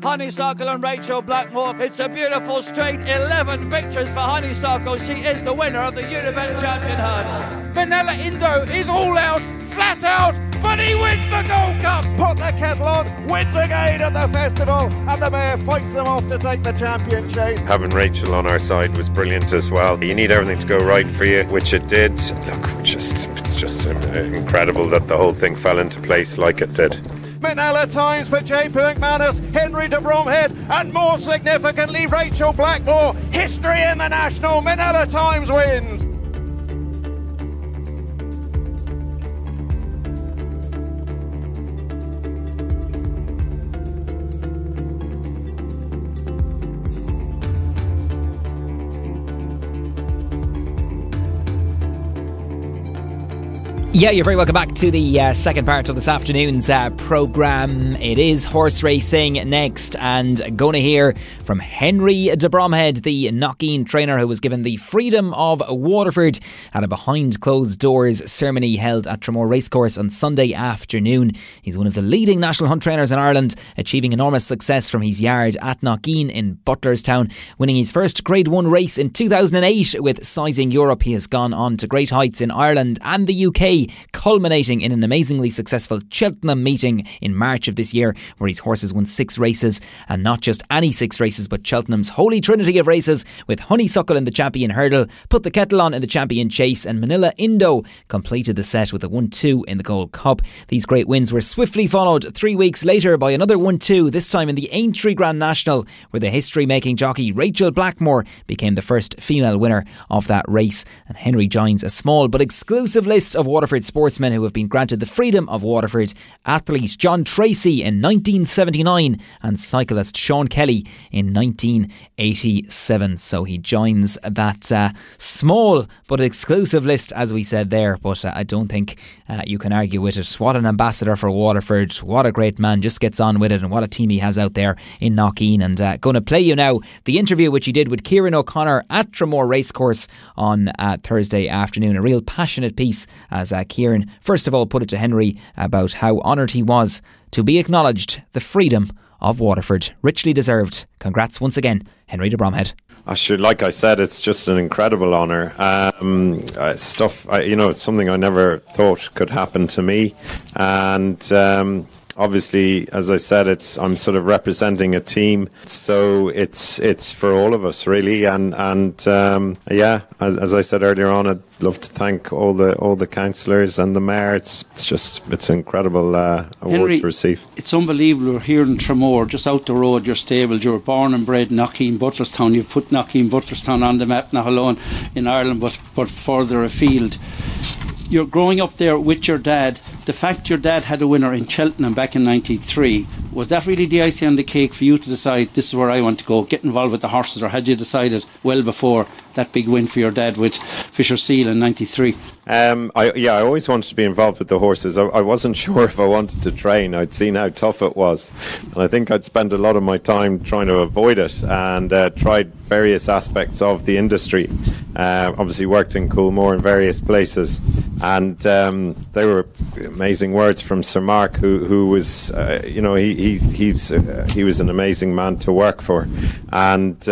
Honeysuckle and Rachel Blackmore. It's a beautiful straight 11 victories for Honeysuckle. She is the winner of the Unibet Champion Hurdle. Vanilla Indo is all out, flat out, but he wins the Gold Cup. Put the kettle on, wins again at the festival, and the mare fights them off to take the championship. Having Rachel on our side was brilliant as well. You need everything to go right for you, which it did. Look, it's just incredible that the whole thing fell into place like it did. Manila Times for J.P. McManus, Henry de BROMHEAD, and more significantly Rachel Blackmore. History in the National. Manila Times wins. Yeah, you're very welcome back to the second part of this afternoon's programme. It is horse racing next, and going to hear from Henry de BROMHEAD, the Knockeen trainer who was given the freedom of Waterford at a behind closed doors ceremony held at Tramore Racecourse on Sunday afternoon. He's one of the leading national hunt trainers in Ireland, achieving enormous success from his yard at Knockeen in Butlerstown, winning his first Grade 1 race in 2008 with Sizing Europe. He has gone on to great heights in Ireland and the UK, culminating in an amazingly successful Cheltenham meeting in March of this year, where his horses won 6 races, and not just any 6 races, but Cheltenham's holy trinity of races, with Honeysuckle in the Champion Hurdle, Put the Kettle On in the Champion Chase, and Manila Indo completed the set with a 1-2 in the Gold Cup. These great wins were swiftly followed 3 weeks later by another 1-2, this time in the Aintree Grand National, where the history-making jockey Rachel Blackmore became the first female winner of that race. And Henry joins a small but exclusive list of Waterford sportsmen who have been granted the freedom of Waterford: athlete John Tracy in 1979 and cyclist Sean Kelly in 1987. So he joins that small but exclusive list, as we said there, but I don't think you can argue with it. What an ambassador for Waterford, what a great man, just gets on with it, and what a team he has out there in Knockeen. And going to play you now the interview which he did with Kieran O'Connor at Tramore Racecourse on Thursday afternoon. A real passionate piece, as Kieran first of all put it to Henry about how honoured he was to be acknowledged the freedom of Waterford. Richly deserved. Congrats once again, Henry de BROMHEAD. Like I said, it's just an incredible honour. It's something I never thought could happen to me, and obviously, as I said, I'm sort of representing a team, so it's for all of us really. And as I said earlier on, I'd love to thank all the councillors and the mayor. It's an incredible award Henry, to receive. It's unbelievable. We're here in Tramore, just out the road. Your stable. You were born and bred in Knockeen, Butlerstown. You've put Knockeen, Butlerstown on the map, not alone in Ireland, but further afield. You're growing up there with your dad. The fact your dad had a winner in Cheltenham back in 93, was that really the icing on the cake for you to decide this is where I want to go, get involved with the horses, or had you decided well before that big win for your dad with Fisher Seal in 93? I always wanted to be involved with the horses. I wasn't sure if I wanted to train. I'd seen how tough it was, and I think I'd spent a lot of my time trying to avoid it, and tried various aspects of the industry. Obviously worked in Coolmore in various places, and they were amazing words from Sir Mark, who was he was an amazing man to work for, and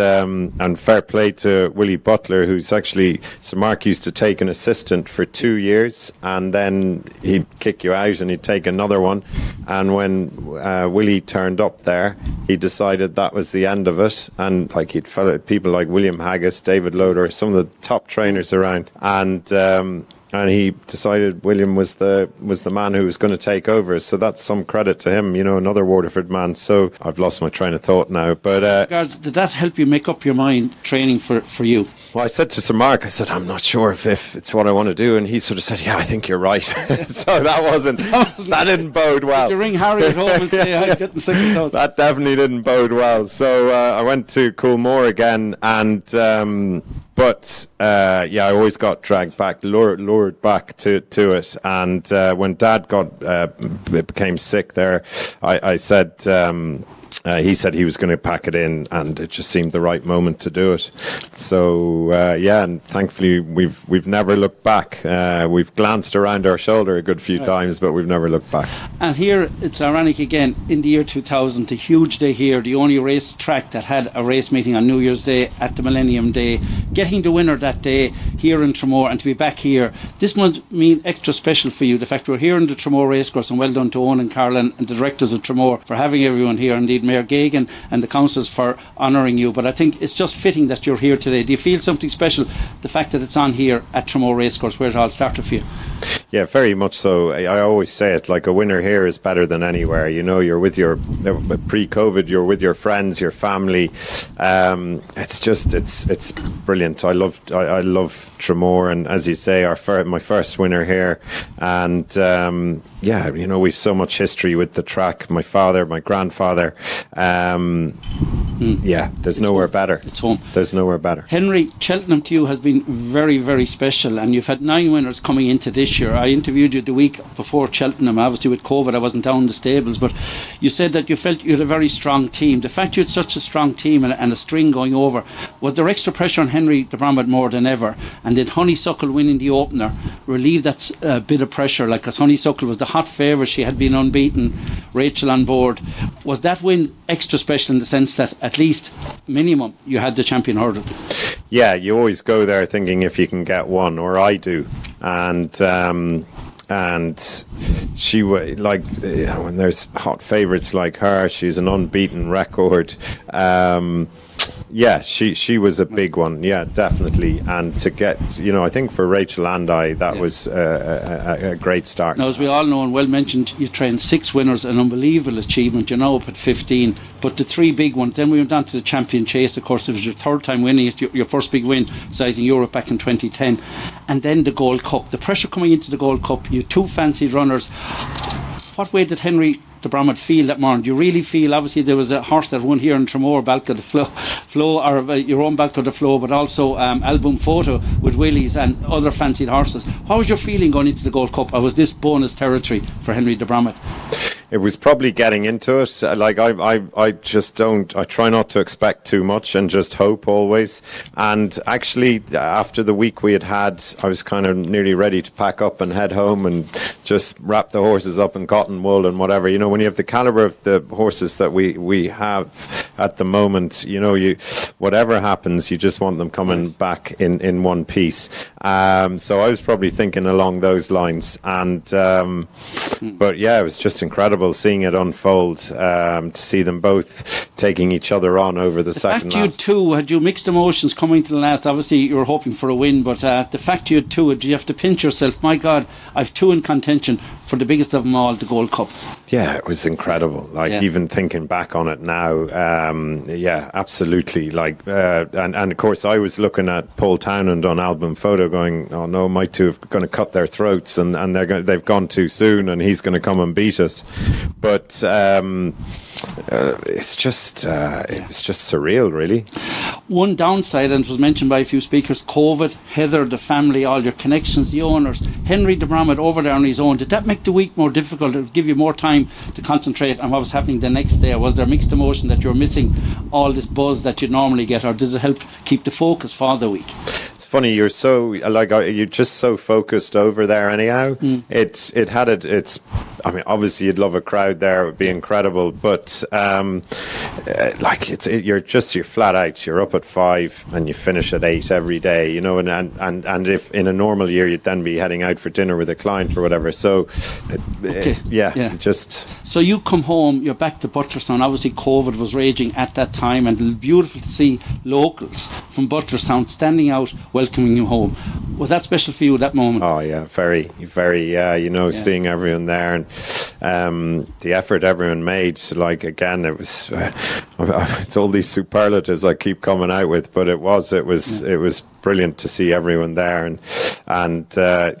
fair play to Willie Butler, who's actually, Sir Mark used to take an assistant for 2 years, and then he'd kick you out and he'd take another one. And when Willie turned up there, he decided that was the end of it, and like he'd follow people like William Haggis, David Loader, some of the top trainers around, and he decided William was the man who was going to take over. So that's some credit to him, another Waterford man. So I've lost my train of thought now. But did that help you make up your mind training for you? Well, I said to Sir Mark, I'm not sure if it's what I want to do, and he sort of said, yeah, I think you're right. So that didn't bode well. Did you ring Harry at home and say, I'm getting sick of thought? That definitely didn't bode well. So I went to Coolmore again, and But I always got dragged back, lured back to it. And when Dad became sick there, I said, he said he was going to pack it in, and it just seemed the right moment to do it. So and thankfully we've never looked back. We've glanced around our shoulder a good few times, but we've never looked back. And here it's ironic again. In the year 2000, a huge day here, the only race track that had a race meeting on New Year's Day at the Millennium Day. Getting the winner that day here in Tramore, and to be back here, this must mean extra special for you. The fact we're here in the Tramore Racecourse, and well done to Owen and Caroline and the directors of Tramore for having everyone here. Indeed, Mayor Gagan and the councillors for honouring you. But I think it's just fitting that you're here today. Do you feel something special, the fact that it's on here at Tramore Racecourse, where it all started for you? Yeah, very much so. I always say it, like, a winner here is better than anywhere. You know, you're with your, pre-COVID, you're with your friends, your family. It's brilliant. I love Tramore, and as you say, my first winner here. And you know, we've so much history with the track. My father, my grandfather. There's nowhere better. It's home. There's nowhere better. Henry, Cheltenham to you has been very, very special, and you've had 9 winners coming into this year. I interviewed you the week before Cheltenham. Obviously with COVID I wasn't down in the stables, but you said that you felt you had a very strong team. The fact you had such a strong team and a string going over, was there extra pressure on Henry de Bromhead more than ever? And did Honeysuckle winning the opener relieve that bit of pressure? Like, because Honeysuckle was the hot favourite, she had been unbeaten, Rachel on board. Was that win extra special in the sense that at least minimum you had the champion hurdle? Yeah, you always go there thinking if you can get one, or I do. And she was like, when there's hot favourites like her, she's an unbeaten record. She was a big one. Yeah, definitely. And to get, you know, I think for Rachel and I, that was a great start. Now, as we all know, and well mentioned, you trained 6 winners, an unbelievable achievement. You're now up at 15. But the 3 big ones, then we went on to the Champion Chase. Of course, it was your 3rd time winning it, your first big win, sizing Europe back in 2010. And then the Gold Cup. The pressure coming into the Gold Cup, you 2 fancied runners. What way did Henry de Bromhead feel that morning? Do you really feel, obviously there was a horse that won here in Tramore, Balco de Flow, or your own Balco de Flow, but also Album Photo with Willies and other fancied horses. What was your feeling going into the Gold Cup? Or was this bonus territory for Henry de Bromhead? It was probably getting into it. Like, I just don't, I try not to expect too much and just hope always. And actually, after the week we had, I was kind of nearly ready to pack up and head home and just wrap the horses up in cotton wool and whatever. You know, when you have the calibre of the horses that we have at the moment, you know, whatever happens, you just want them coming back in one piece. So I was probably thinking along those lines. And but yeah, it was just incredible seeing it unfold, to see them both taking each other on over the second last. The fact you 2, had you mixed emotions coming to the last? Obviously you were hoping for a win, but the fact you had 2, do you have to pinch yourself? My God, I've 2 in contention for the biggest of them all, the Gold Cup. Yeah, it was incredible. Like, even thinking back on it now, absolutely. Like, and of course I was looking at Paul Townend on Album Photo going, oh no, my 2 are going to cut their throats, and they've gone too soon, and he's going to come and beat us. But it's just surreal, really. One downside, and it was mentioned by a few speakers, COVID, Heather, the family, all your connections, the owners. Henry de Bromhead over there on his own, did that make the week more difficult? Did it give you more time to concentrate on what was happening the next day? Or was there mixed emotion that you were missing all this buzz that you'd normally get, or did it help keep the focus for the week? It's funny, you're just so focused over there anyhow. It's I mean, obviously you'd love a crowd there, it would be incredible, but you're flat out. You're up at 5 and you finish at 8 every day, you know, and if in a normal year you'd then be heading out for dinner with a client or whatever. So So you come home, you're back to Butlerstown. Obviously COVID was raging at that time, and it was beautiful to see locals from Butlerstown standing out welcoming you home. Was that special for you, that moment? Oh yeah, very, very. Seeing everyone there, and the effort everyone made. So, like, again, it was. It's all these superlatives I keep coming out with, but it was brilliant to see everyone there, and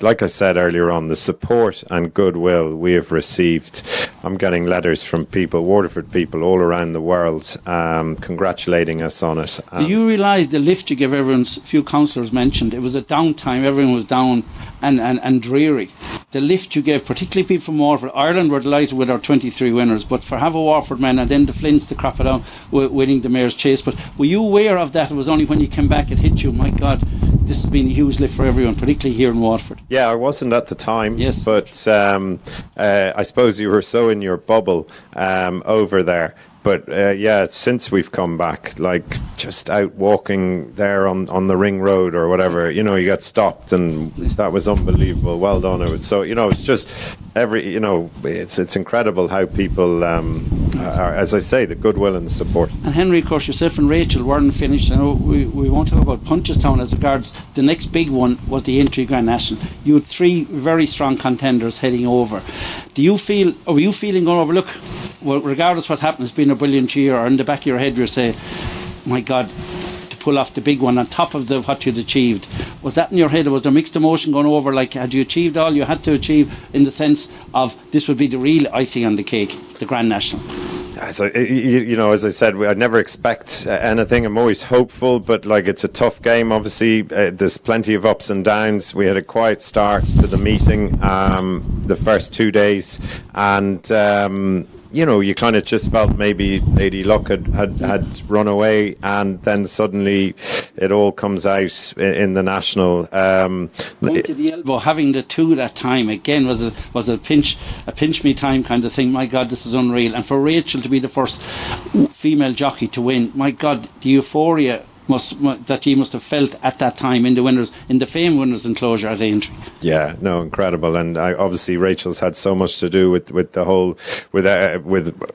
like I said earlier on, the support and goodwill we have received. I'm getting letters from people, Waterford people all around the world, congratulating us on it. Do you realise the lift you gave everyone? A few councillors mentioned it was a downtime, everyone was down and dreary. the lift you gave, particularly people from Waterford. Ireland were delighted with our 23 winners, but for have a Waterford man and then the Flints to crop it out winning the Mayor's Chase. But were you aware of that? It was only when you came back it hit you, my God, this has been a huge lift for everyone, particularly here in Waterford. Yeah, I wasn't at the time, yes, but I suppose you were so in your bubble over there. But yeah, since we've come back, like just out walking there on the ring road or whatever, you know, you got stopped, and that was unbelievable. Well done. It was so, you know, it's just it's incredible how people are, as I say, the goodwill and the support. And Henry, of course, yourself and Rachel weren't finished. I know we won't talk about Punchestown as regards. The next big one was the Entry Grand National. You had 3 very strong contenders heading over. Were you feeling going over? Look, well, regardless what happened, it's been a brilliant year. Or in the back of your head, you say, "My God, to pull off the big one on top of what you'd achieved." Was that in your head, or was there mixed emotion going over? Like, had you achieved all you had to achieve in the sense of this would be the real icing on the cake, the Grand National? As I said, I never expect anything. I'm always hopeful, but like it's a tough game. Obviously, there's plenty of ups and downs. We had a quiet start to the meeting, the first 2 days, and you kind of just felt maybe Lady Luck had run away, and then suddenly it all comes out in the national. Going to the elbow, having the 2 that time again was a pinch me time kind of thing. My God, this is unreal. And for Rachel to be the first female jockey to win, my God, the euphoria that you must have felt at that time in the Fame Winners enclosure at Aintree. Yeah, no, incredible. And obviously Rachel's had so much to do with the whole with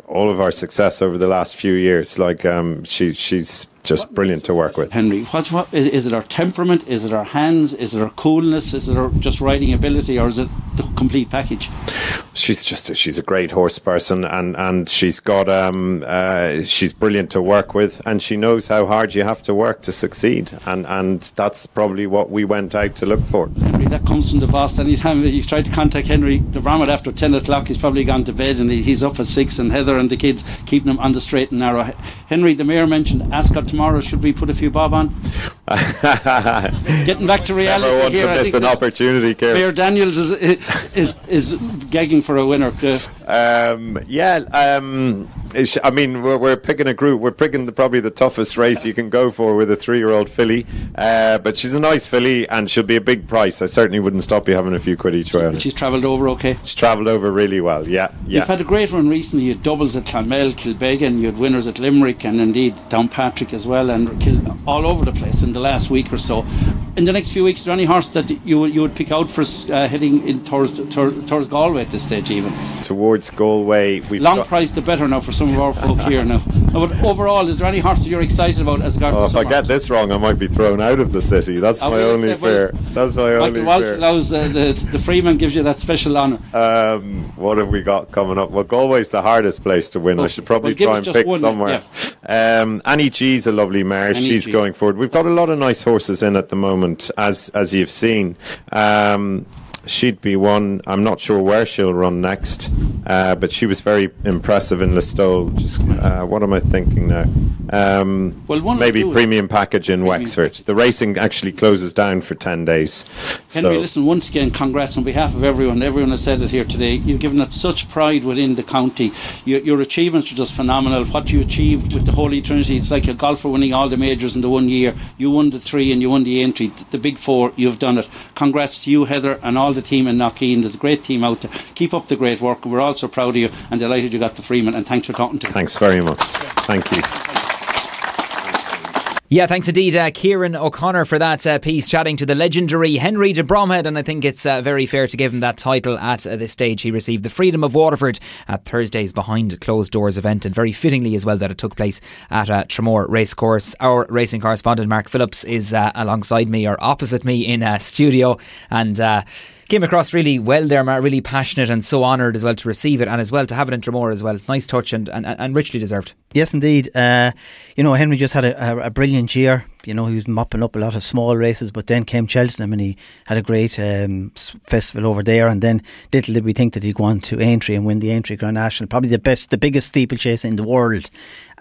all of our success over the last few years. Like she's just brilliant to work with. Henry, what is it? Her temperament? Is it her hands? Is it her coolness? Is it her just riding ability, or is it the complete package? She's a great horse person, and she's got she's brilliant to work with, and she knows how hard you have to work to succeed, and that's probably what we went out to look for. Henry, that comes from the boss. Anytime you've tried to contact Henry de BROMHEAD after 10 o'clock, he's probably gone to bed, and he's up at 6, and Heather and the kids keeping him on the straight and narrow. Henry, the Mayor mentioned Ascot tomorrow. Should we put a few bob on? Getting back to reality Never want here, to miss an opportunity, Kieran. Mayor Daniels is gagging for a winner. I mean, we're picking a group. We're picking probably the toughest race you can go for with a 3-year-old filly. But she's a nice filly, and she'll be a big price. I certainly wouldn't stop you having a few quid each way on it. She's travelled over okay? She's travelled over really well, yeah. You've had a great run recently. You had doubles at Clonmel, Kilbeggan, you had winners at Limerick, and indeed Downpatrick as well, and all over the place in the last week or so. In the next few weeks, is there any horse that you would pick out for heading in towards Galway at this stage even? Towards Galway, we've long price the better now for some of our folk here now. But overall, is there any horse that you're excited about as regards? If I get this wrong, I might be thrown out of the city. That's my only fear. That's my only fear. Allows the Freeman gives you that special honour. What have we got coming up? Well, Galway's the hardest place to win. I should probably try and pick somewhere. Yeah. Annie G's a lovely mare. She's going forward. We've got a lot of nice horses in at the moment, as you've seen. She'd be one. I'm not sure where she'll run next, but she was very impressive in Listowel. Just what am I thinking now? Maybe premium package in Wexford. The racing actually closes down for 10 days. Henry, listen, once again, congrats on behalf of everyone. Everyone has said it here today. You've given it such pride within the county. Your achievements are just phenomenal. What you achieved with the Holy Trinity, it's like a golfer winning all the majors in the 1 year. You won the 3 and you won the entry. The big 4, you've done it. Congrats to you, Heather, and all the team in Knockeen. There's a great team out there. Keep up the great work. We're also proud of you and delighted you got the Freeman, and thanks for talking to us. Thanks very much. Thank you. Yeah, thanks indeed, Kieran O'Connor, for that piece, chatting to the legendary Henry de BROMHEAD, and I think it's very fair to give him that title at this stage. He received the Freedom of Waterford at Thursday's Behind Closed Doors event, and very fittingly as well that it took place at Tramore Racecourse. Our racing correspondent Mark Phillips is alongside me, or opposite me in studio, and came across really well there, Mark, really passionate and so honoured as well to receive it, and as well to have it in Tramore as well. Nice touch and richly deserved. Yes, indeed. Henry just had a brilliant year. he was mopping up a lot of small races, but then came Cheltenham and he had a great festival over there, and then little did we think that he'd go on to Aintree and win the Aintree Grand National, probably the biggest steeplechase in the world.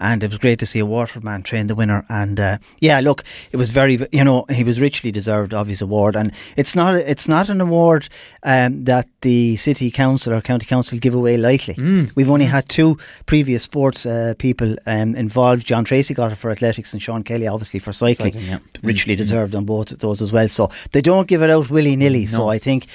And it was great to see a Waterford man train the winner. And look, it was very, he was richly deserved of his award. And it's not an award that the city council or county council give away lightly. We've only had 2 previous sports people involved. John Tracy got it for athletics and Sean Kelly obviously for cycling. Richly deserved on both of those as well. So they don't give it out willy-nilly. No. So I think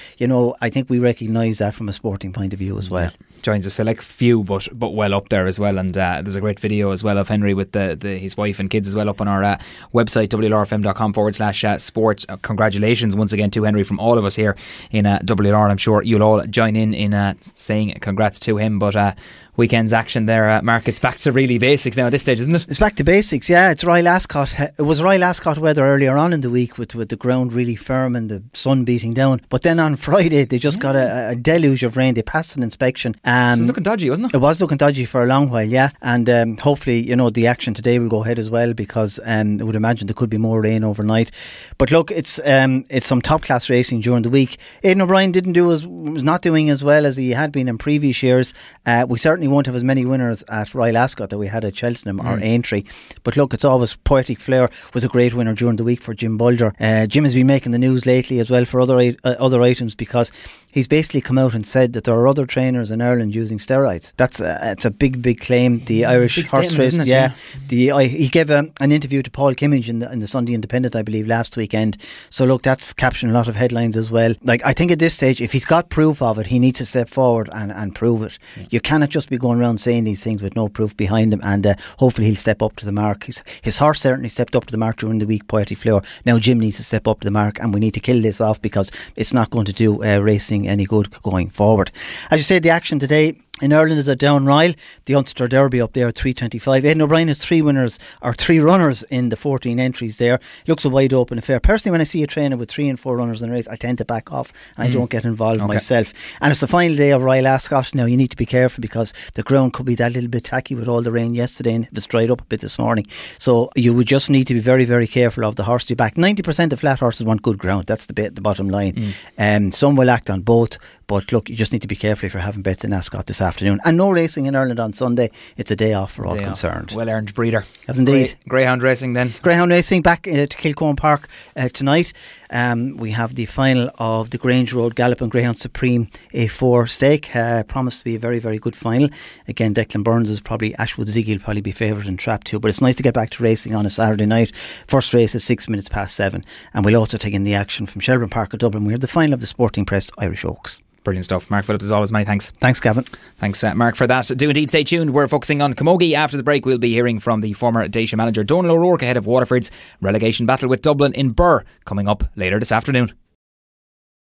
we recognise that from a sporting point of view as well. Joins a select few, but well up there as well. And there's a great video as well of Henry with his wife and kids as well up on our website, wlrfm.com/sports. Congratulations once again to Henry from all of us here in WLR. I'm sure you'll all join in saying congrats to him. But weekend's action there, Mark, it's back to really basics now at this stage, isn't it? It's back to basics, yeah. It's Royal Ascot. It was Royal Ascot weather earlier on in the week with the ground really firm and the sun beating down. But then on Friday they just got a deluge of rain. They passed an inspection. It was looking dodgy, wasn't it? It was looking dodgy for a long while, yeah. And hopefully, the action today will go ahead as well, because I would imagine there could be more rain overnight. But look, it's some top class racing during the week. Aidan O'Brien was not doing as well as he had been in previous years. We certainly won't have as many winners at Royal Ascot that we had at Cheltenham or Aintree. But look, it's always Poetic Flare was a great winner during the week for Jim Bulger. Jim has been making the news lately as well for other items, because he's basically come out and said that there are other trainers in Ireland using steroids. It's a big claim. The Irish horse race, he gave an interview to Paul Kimmage in the Sunday Independent, I believe, last weekend. So look, that's capturing a lot of headlines as well. Like, I think at this stage, if he's got proof of it, he needs to step forward and prove it. You cannot just be going around saying these things with no proof behind him, and hopefully he'll step up to the mark. His horse certainly stepped up to the mark during the week, Poetic Fleur. Now Jim needs to step up to the mark, and we need to kill this off, because it's not going to do racing any good going forward. As you said, the action today in Ireland is at Downryle, the Ulster Derby up there at 3:25. Aidan O'Brien has 3 runners in the 14 entries there. It looks a wide open affair. Personally, when I see a trainer with 3 and 4 runners in a race, I tend to back off and I don't get involved myself. And it's the final day of Royal Ascot. Now you need to be careful, because the ground could be that little bit tacky with all the rain yesterday, and it's dried up a bit this morning. So you would just need to be very, very careful of the horse you back. 90% of flat horses want good ground. That's the bottom line. Some will act on both, but look, you just need to be careful if you're having bets in Ascot this afternoon. And no racing in Ireland on Sunday. It's a day off for all concerned. Well earned breeder. Yes, indeed. Greyhound racing then. Greyhound racing back at Kilcombe Park tonight. We have the final of the Grange Road Galloping Greyhound Supreme A4 stake. Promised to be a very, very good final. Again, Declan Burns is probably, Ashwood Ziggy will probably be favourite in Trap 2. But it's nice to get back to racing on a Saturday night. First race is 6 minutes past 7. And we'll also take in the action from Shelbourne Park of Dublin. We have the final of the Sporting Press Irish Oaks. Brilliant stuff. Mark Phillips, as always, many thanks. Thanks, Gavin. Thanks, Mark, for that. Do indeed stay tuned. We're focusing on Camogie. After the break, we'll be hearing from the former Dacia manager Donal O'Rourke ahead of Waterford's relegation battle with Dublin in Birr, coming up later this afternoon.